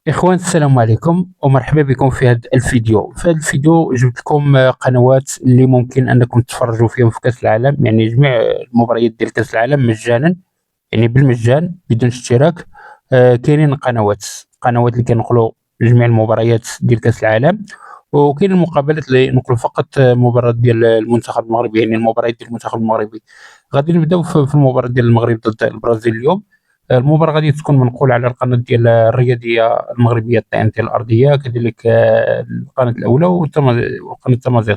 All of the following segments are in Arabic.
إخوان، السلام عليكم ومرحبا بكم في هذا الفيديو. جبت لكم قنوات اللي ممكن أنكم تتفرجوا فيهم في كأس العالم، يعني جميع المباريات ديال كأس العالم مجانا، يعني بالمجان بدون اشتراك. كاينين قنوات اللي كينقلوا جميع المباريات ديال كأس العالم، وكاين المقابلات اللي ينقلوا فقط مباراة ديال المنتخب المغربي، يعني المباريات ديال المنتخب المغربي. غادي نبداو في المباراة ديال المغرب ضد البرازيل اليوم. المباراة غادي تكون منقولة على القناة ديال الرياضية المغربية TNT الأرضية، كذلك القناة الأولى وقناة تمازيغ.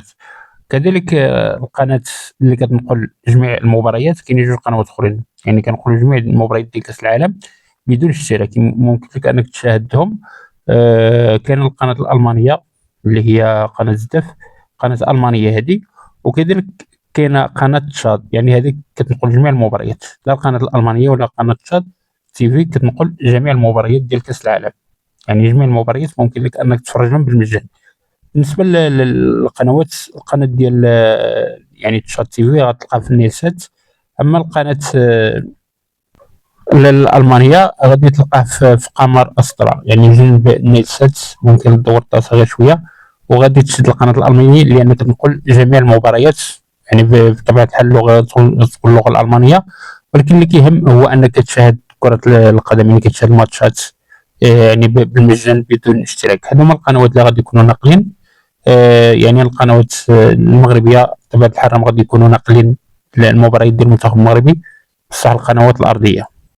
كذلك القناة اللي كتنقل جميع المباريات، كاينين جوج قنوات أخرين يعني كنقولوا جميع المباريات ديال كأس العالم بدون اشتراك، ممكن لك أنك تشاهدهم. كاين القناة الألمانية اللي هي قناة زدف، قناة ألمانية هذه. وكذلك كاينة قناة تشاد، يعني هذه كتنقل جميع المباريات، لا القناة الألمانية ولا قناة تشاد TV كتنقل جميع المباريات ديال كأس العالم. يعني جميع المباريات ممكن لك أنك تتفرجهم بالمجان. بالنسبة للقنوات، القناة ديال يعني تشاد TV غتلقاها في النيل سات. أما القناة الألمانية غادي تلقاه في قمر أسطرا، يعني جنب النيل سات. ممكن تدور الطاسة غير شوية وغادي تشد القناة الألمانية، لأن تنقل جميع المباريات يعني بطبيعة الحال تكون اللغة الألمانية. ولكن اللي كيهم هو أنك تشاهد كرة القدم، يعني كتشاهد الماتشات يعني بالمجان بدون اشتراك. هادو هما القنوات اللي غادي يكونوا ناقلين. يعني القنوات المغربية بطبيعة الحال راهم غادي يكونوا ناقلين المباريات ديال المنتخب المغربي، بصح القنوات الأرضية